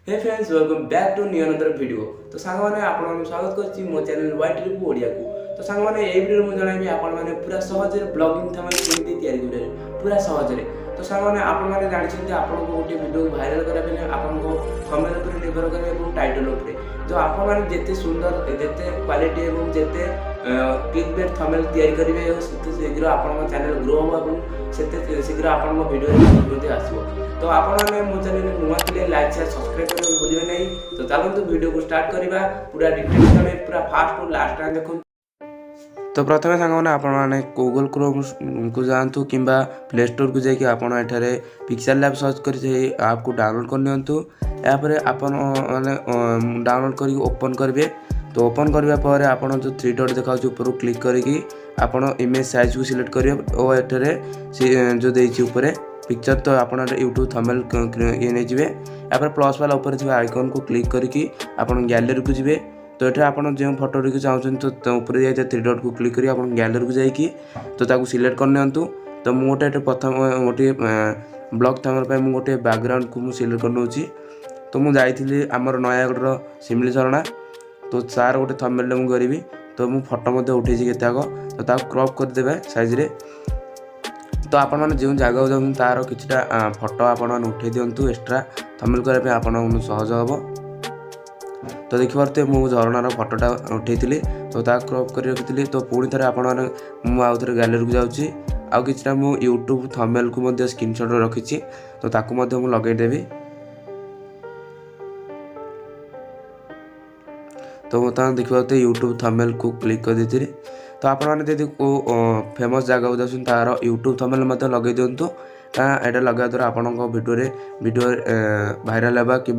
Hey friends welcome back to new another video. तो song माने आपण माने स्वागत करछि मो चैनल वाइट ट्रिप ओडिया को। तो सांग माने ए वीडियो मु जणाइबी आपण माने पूरा सहज रे ब्लॉगिंग थमल केमिति तयारी करिवे पूरा सहज रे। तो सांग माने आपण माने जानि छथि आपण को गोटे वीडियो वायरल करा पले आपण को थंबनेल पर निर्भर करे एवं टाइटल ऊपर जो आपण माने जेते सुंदर जेते क्वालिटी एवं जेते क्लिकबेट थंबनेल तयारी करिवे सेते शीघ्र आपण चैनल ग्रो हो एवं सेते शीघ्र आपण वीडियो रे आसीबो। तो आपण माने मो चैनल नुवा थिले लाइक शेयर सब्सक्राइब करबो भूलिबे नहीं। तो चलନ୍ତୁ वीडियो को स्टार्ट करिबा पूरा डिटेल्स में पूरा फास्ट टू लास्ट टाइम देखो। तो प्रथम सांग मैंने आपण मैंने गूगल क्रोम को जातु कि प्ले स्टोर को जाकि आप पिक्सेल लैब सर्च कर ऐप को डाउनलोड कर नियंतु। यापर आप डाउनलोड कर ओपन करेंगे। तो ओपन करने पर आप जो 3 डॉट देखा ऊपर क्लिक करके आप इमेज साइज को सिलेक्ट करेंगे और एठार जो देती ऊपर पिक्चर तो आप यूट्यूब थंबनेल ये नहीं जाए। यापर प्लस वाला ऊपर थी आइकन को क्लिक करके आप गैलरी को जी। तो ये आप जो फटो टी चाहते तो ऊपर जाए 3 डॉट को क्लिक करी आप गैलरी को जाकि तो ताको सिलेक्ट कर नियंतु। तो मु गोटे प्रथम गोटे ब्लॉग थंबनेल मु गोटे बैकग्राउंड को सिलेक्ट कर नौची। तो मुझे जाइली आमर नयागढ़ सिमिली झरणा तो सार गोटे थंबनेल मु करी। तो मु फटो उठे केतक तो ताको क्रॉप करदे साइज रे। तो आपण मैंने जो जगह जाऊँ तार कि फटो आपण उठे दिंतु एक्सट्रा थंबनेल करने आपन सहज हम। तो देखिए मुझे झरणार फटोटा उठे तो क्रॉप कर रखी। तो पुणी थे आउ थे गैलरी को जाऊँगी आउ कि यूट्यूब थंबनेल को स्क्रीनशॉट रखी तो ताकू लगेदेवी। तो बर्तमान देखिए यूट्यूब थंबनेल को क्लिक कर देती। तो आप को फेमस जगह को जाऊँ तार यूट्यूब थंबनेल लगे दिंतु यहाँ लगे द्वारा आपण वीडियो भाइराल होगा कि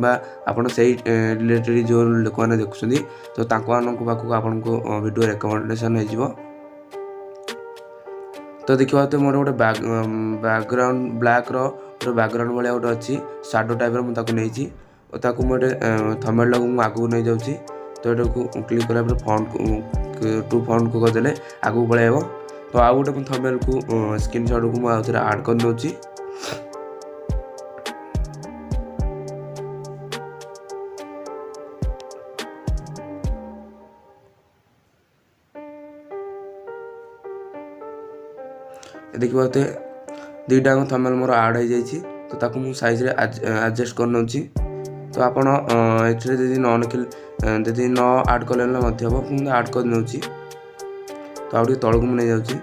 आपड़ से रिलेटेड जो लोक मैंने देखुं तो पाखक आपन को वीडियो रिकमेंडेशन हो। तो देखिए तो मोर गोटे बैकग्राउंड ब्लैक रो बैकग्राउंड भाया गोटे अच्छी शाडो टाइप मुझे नहीं मुझे थंबनेल को आगू नहीं जाऊँगी। तो ये क्लिक कला फॉन्ट टू फॉन्ट को करदे आगू पलैब। तो आउ गोटे थंबनेल को स्क्रीनशॉट को मुझे ऐड कर दूँगी। देखिए बोलते दुईटा थंबनेल मोर ऐड हो जाइए। तो ताकू मु साइज रे एडजस्ट कर नौची। तो आपड़ यदि न यदि न ऐड कले मुझे ऐड कर नौची। तो आगे तौक मुझे नहीं जाऊँगी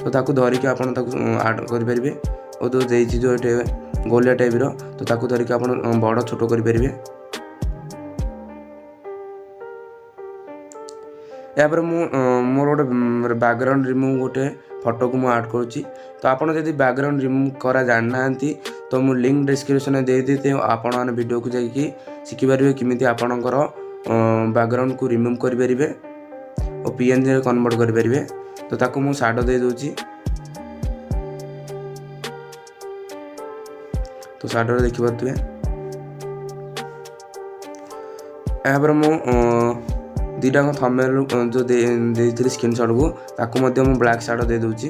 तो ताकू धरिकी आप ऐड करेंगे और जो देती जो ये गोलिया टाइप तो ताकू धरिकी आप बड़ छोट करेंगे। यापर मोर गोटे बैकग्राउंड रिमूव गोटे फोटो को मुझे ऐड करुच्ची। तो आपड़ जब बैकग्राउंड रिमूव करा जाना तो मुझे लिंक डिस्क्रिप्शन दे देते आपण मैंने वीडियो को जाकि शिखिपारे किमिति आपणकर बैकग्राउंड को रिमूव करेंगे और पीएनजी रे कन्वर्ट करेंगे। तो ताकू मु शाडो दे दूची। तो शाडो देखि पारे यहाँ मु दुईटा थंबनेल जो देती स्क्रीनशॉट को ताकू मु ब्लैक शाडो दे दूची।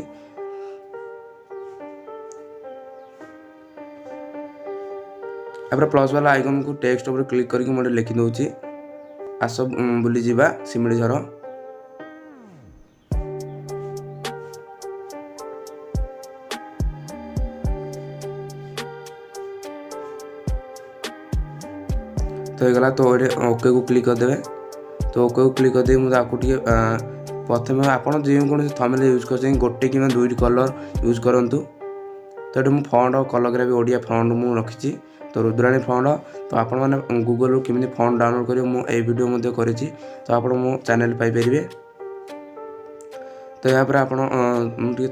यहाँ प्लस वाला आइकन को टेक्स्ट ऊपर क्लिक करके मुझे लिखि दूची आस बुली जीवा सिमिली झर। तो होगा तो ओके को क्लिक करदे। तो ओके को क्लिक करदे मुझे आपको टे प्रथम आप जो थंबनेल यूज कर गोटे कि 2 कलर यूज करूँ। तो ये मुझे फॉन्ट कलर ओडिया फॉन्ट मुझे रखी तो रुद्राणी फॉन्ट। तो आप गूगल केमी फॉन्ट डाउनलोड कर मुझे वीडियो करी तो आप मो चैनल पाइपर। तो यहाँ पर आप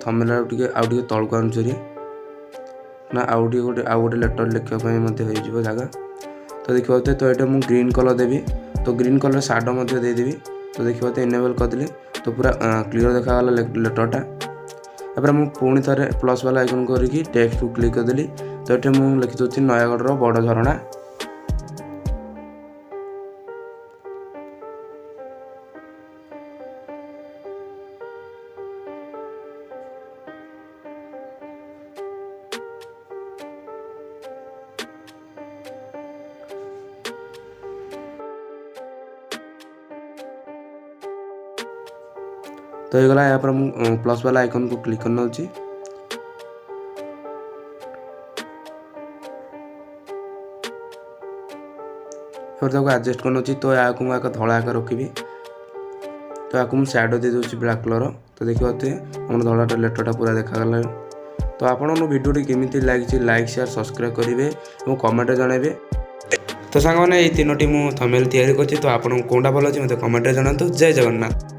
थंबनेल आउ तौक आनुरी ना आउ गोटे लेटर लिखापी हो जगह। तो देखिए तो ये मुझे ग्रीन कलर देवी। तो ग्रीन कलर शाडो देदेवी। तो देखिए इनेबल करदेली तो पूरा क्लीयर देखागला लेटरटा। यापर मुझे पुणी थे प्लस वाला आइकन करके टेक्स्ट को क्लिक करदेली। तो ये मुझे लिखि दूसरी नयागढ़ बड़ झरणा। तो ହେଇଗଲା। यहाँ पर ମୁଁ प्लस वाला आइकन को क्लिक करना होची। ताको एडजस्ट करना होची। तो या को एक धड़ा आकार रखी। तो या को शैडो दे दूसरी ब्लैक कलर। तो देखिए हम धड़ा लेटरटा पूरा देखागला। तो आपण भिडियोटी केमी लगी लाइक शेयर सब्सक्राइब करेंगे और कमेंट जनइबे। तो सांग मैंने ये 3टी मुझे थंबनेल तैयारी करछि। तो आपको कौनटा भल अच्छे मत कमेंट जनातु। जय जगन्नाथ।